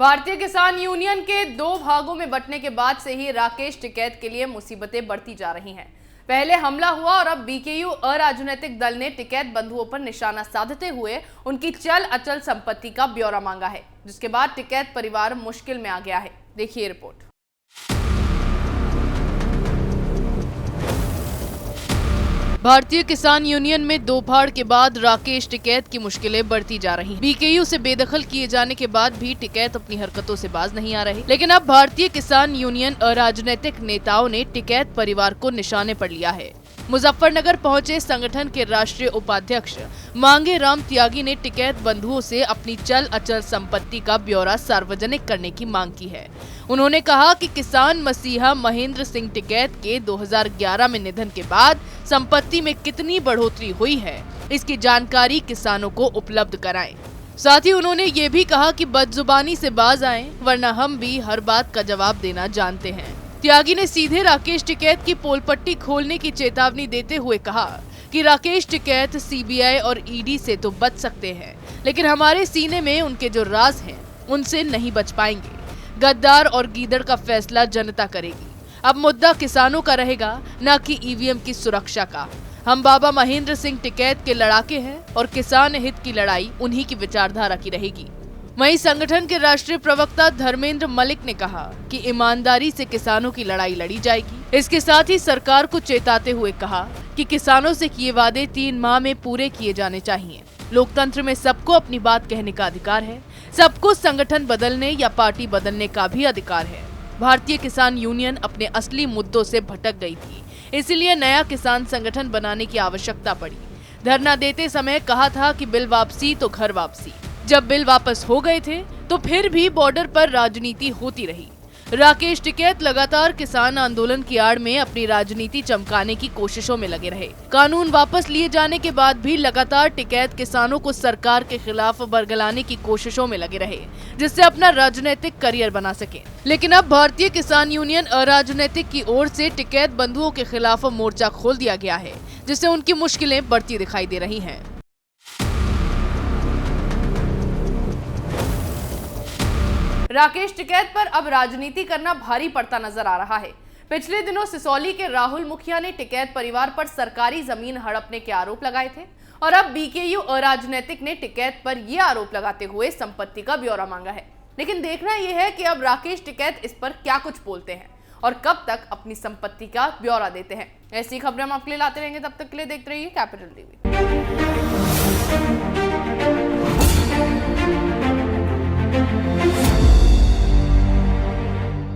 भारतीय किसान यूनियन के दो भागों में बंटने के बाद से ही राकेश टिकैत के लिए मुसीबतें बढ़ती जा रही हैं। पहले हमला हुआ और अब बीकेयू अराजनीतिक दल ने टिकैत बंधुओं पर निशाना साधते हुए उनकी चल अचल संपत्ति का ब्यौरा मांगा है, जिसके बाद टिकैत परिवार मुश्किल में आ गया है। देखिए रिपोर्ट। भारतीय किसान यूनियन में दो फाड़ के बाद राकेश टिकैत की मुश्किलें बढ़ती जा रही हैं। बीकेयू से बेदखल किए जाने के बाद भी टिकैत अपनी हरकतों से बाज नहीं आ रहे, लेकिन अब भारतीय किसान यूनियन अराजनीतिक नेताओं ने टिकैत परिवार को निशाने पर लिया है। मुजफ्फरनगर पहुंचे संगठन के राष्ट्रीय उपाध्यक्ष मांगे राम त्यागी ने टिकैत बंधुओं से अपनी चल अचल संपत्ति का ब्यौरा सार्वजनिक करने की मांग की है। उन्होंने कहा कि किसान मसीहा महेंद्र सिंह टिकैत के 2011 में निधन के बाद संपत्ति में कितनी बढ़ोतरी हुई है, इसकी जानकारी किसानों को उपलब्ध कराएं। साथ ही उन्होंने ये भी कहा कि बदजुबानी से बाज आएं, वरना हम भी हर बात का जवाब देना जानते हैं। त्यागी ने सीधे राकेश टिकैत की पोलपट्टी खोलने की चेतावनी देते हुए कहा कि राकेश टिकैत सीबीआई और ईडी से तो बच सकते हैं, लेकिन हमारे सीने में उनके जो राज हैं उनसे नहीं बच पाएंगे। गद्दार और गीदड़ का फैसला जनता करेगी। अब मुद्दा किसानों का रहेगा, न कि ईवीएम की सुरक्षा का। हम बाबा महेंद्र सिंह टिकैत के लड़ाके हैं और किसान हित की लड़ाई उन्हीं की विचारधारा की रहेगी। वहीं संगठन के राष्ट्रीय प्रवक्ता धर्मेंद्र मलिक ने कहा कि ईमानदारी से किसानों की लड़ाई लड़ी जाएगी। इसके साथ ही सरकार को चेताते हुए कहा कि किसानों से किए वादे 3 माह में पूरे किए जाने चाहिए। लोकतंत्र में सबको अपनी बात कहने का अधिकार है। सबको संगठन बदलने या पार्टी बदलने का भी अधिकार है। भारतीय किसान यूनियन अपने असली मुद्दों से भटक गई थी, इसलिए नया किसान संगठन बनाने की आवश्यकता पड़ी। धरना देते समय कहा था कि बिल वापसी तो घर वापसी। जब बिल वापस हो गए थे तो फिर भी बॉर्डर पर राजनीति होती रही। राकेश टिकैत लगातार किसान आंदोलन की आड़ में अपनी राजनीति चमकाने की कोशिशों में लगे रहे। कानून वापस लिए जाने के बाद भी लगातार टिकैत किसानों को सरकार के खिलाफ बरगलाने की कोशिशों में लगे रहे, जिससे अपना राजनीतिक करियर बना सके। लेकिन अब भारतीय किसान यूनियन अराजनीतिक की ओर से टिकैत बंधुओं के खिलाफ मोर्चा खोल दिया गया है, जिससे उनकी मुश्किलें बढ़ती दिखाई दे रही है। राकेश टिकैत पर अब राजनीति करना भारी पड़ता नजर आ रहा है। पिछले दिनों सिसौली के राहुल मुखिया ने टिकैत परिवार पर सरकारी जमीन हड़पने के आरोप लगाए थे और अब बीकेयू अराजनीतिक ने टिकैत पर यह आरोप लगाते हुए संपत्ति का ब्यौरा मांगा है। लेकिन देखना यह है कि अब राकेश टिकैत इस पर क्या कुछ बोलते हैं और कब तक अपनी संपत्ति का ब्यौरा देते हैं। ऐसी खबरें हम आपके लिए लाते रहेंगे, तब तक के लिए देखते रहिए कैपिटल टीवी।